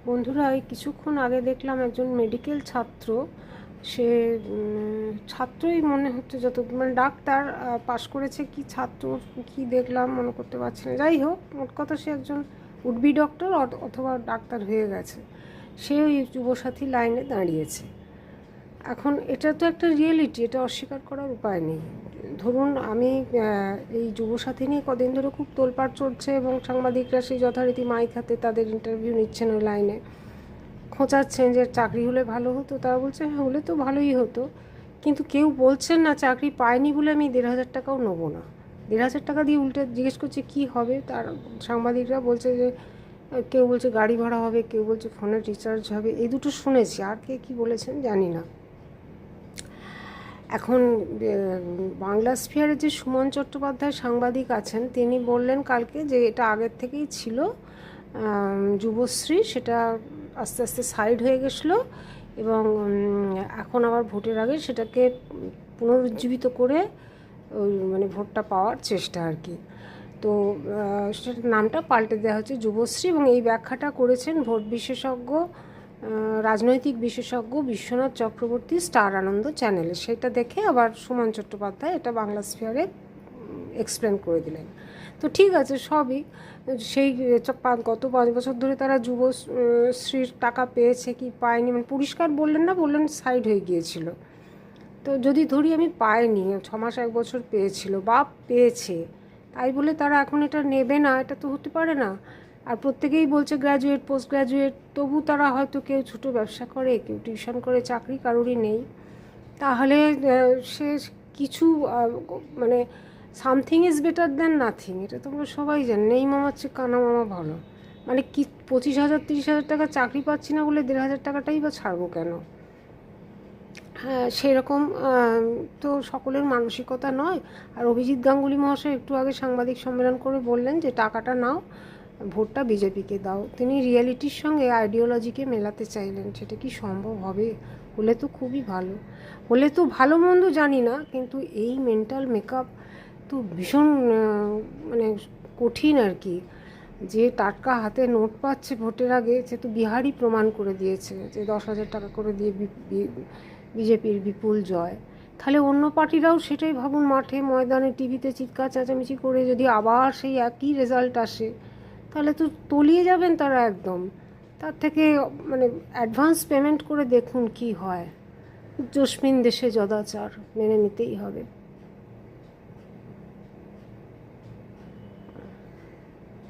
বন্ধুরা, এই কিছুক্ষণ আগে দেখলাম একজন মেডিকেল ছাত্র, সে ছাত্রই মনে হচ্ছে, যত মানে ডাক্তার পাশ করেছে কি ছাত্র কি দেখলাম মনে করতে পারছি না। যাই হোক, মোট কথা সে একজন উডবি ডক্টর অথবা ডাক্তার হয়ে গেছে। সে ওই যুবসাথী লাইনে দাঁড়িয়েছে। এখন এটা তো একটা রিয়েলিটি, এটা অস্বীকার করার উপায় নেই। ধরুন আমি এই যুবসাথী নিয়ে কদিন ধরে খুব তোলপাড় চড়ছে এবং সাংবাদিকরা সেই যথারীতি মাইক হাতে তাদের ইন্টারভিউ নিচ্ছেন ওই লাইনে, খোঁচাচ্ছেন যে চাকরি হলে ভালো হতো। তারা বলছে হ্যাঁ, হলে তো ভালোই হতো, কিন্তু কেউ বলছেন না চাকরি পায়নি বলে আমি ১,৫০০ টাকাও নেবো না। ১,৫০০ টাকা দিয়ে উল্টে জিজ্ঞেস করছে কী হবে। তার সাংবাদিকরা বলছে যে কেউ বলছে গাড়ি ভাড়া হবে, কেউ বলছে ফোনের রিচার্জ হবে। এই দুটো শুনেছি, আর কে কী বলেছেন জানি না। এখন বাংলা স্ফিয়ারের যে সুমন চট্টোপাধ্যায় সাংবাদিক আছেন, তিনি বললেন কালকে যে এটা আগের থেকেই ছিল যুবশ্রী, সেটা আস্তে আস্তে সাইড হয়ে গেছিলো এবং এখন আবার ভোটের আগে সেটাকে পুনরুজ্জীবিত করে ওই মানে ভোটটা পাওয়ার চেষ্টা আর কি। তো সেটার নামটা পাল্টে দেওয়া হচ্ছে যুবশ্রী, এবং এই ব্যাখ্যাটা করেছেন ভোট বিশেষজ্ঞ, রাজনৈতিক বিশেষজ্ঞ বিশ্বনাথ চক্রবর্তী স্টার আনন্দ চ্যানেলে। সেটা দেখে আবার সুমন চট্টোপাধ্যায় এটা বাংলা স্ফিয়ারে এক্সপ্লেন করে দিলেন। তো ঠিক আছে, সবই সেই গত ৫ বছর ধরে তারা যুবশ্রীর টাকা পেয়েছে কি পায়নি মানে পরিষ্কার বললেন না, বললেন সাইড হয়ে গিয়েছিল। তো যদি ধরি আমি পাইনি, ৬ মাস ১ বছর পেয়েছিল বা পেয়েছে, তাই বলে তারা এখন এটা নেবে না, এটা তো হতে পারে না। আর প্রত্যেকেই বলছে গ্র্যাজুয়েট, পোস্ট গ্র্যাজুয়েট, তবু তারা হয়তো কেউ ছোটো ব্যবসা করে, কেউ টিউশন করে, চাকরি কারোরই নেই। তাহলে সে কিছু মানে something is better than nothing, এটা তোমরা সবাই জানো। নেই মামার চেয়ে কানা মামা ভালো। মানে কি ২৫,০০০ ৩০,০০০ টাকা চাকরি পাচ্ছি না বলে ১,৫০০ টাকাটাই বা ছাড়বো কেন? হ্যাঁ, সেরকম তো সকলের মানসিকতা নয়। আর অভিজিৎ গাঙ্গুলি মহাশয় একটু আগে সাংবাদিক সম্মেলন করে বললেন যে টাকাটা নাও, ভোটটা বিজেপিকে দাও। তিনি রিয়ালিটির সঙ্গে আইডিওলজিকে মেলাতে চাইলেন। সেটা কি সম্ভব হবে? হলে তো খুবই ভালো, হলে তো ভালো মন্দ জানি না, কিন্তু এই মেন্টাল মেকআপ তো ভীষণ মানে কঠিন আর কি। যে টাটকা হাতে নোট পাচ্ছে ভোটের আগে, সে তো বিহারই প্রমাণ করে দিয়েছে যে ১০,০০০ টাকা করে দিয়ে বিজেপির বিপুল জয়। তাহলে অন্য পার্টিরাও সেটাই ভাবুন, মাঠে ময়দানে টিভিতে চিৎকার চেঁচামেচি করে যদি আবার সেই একই রেজাল্ট আসে, তাহলে তো তলিয়ে যাবেন তারা একদম। তার থেকে মানে অ্যাডভান্স পেমেন্ট করে দেখুন কি হয়। জস্মিন দেশে যদাচার মেনে নিতেই হবে।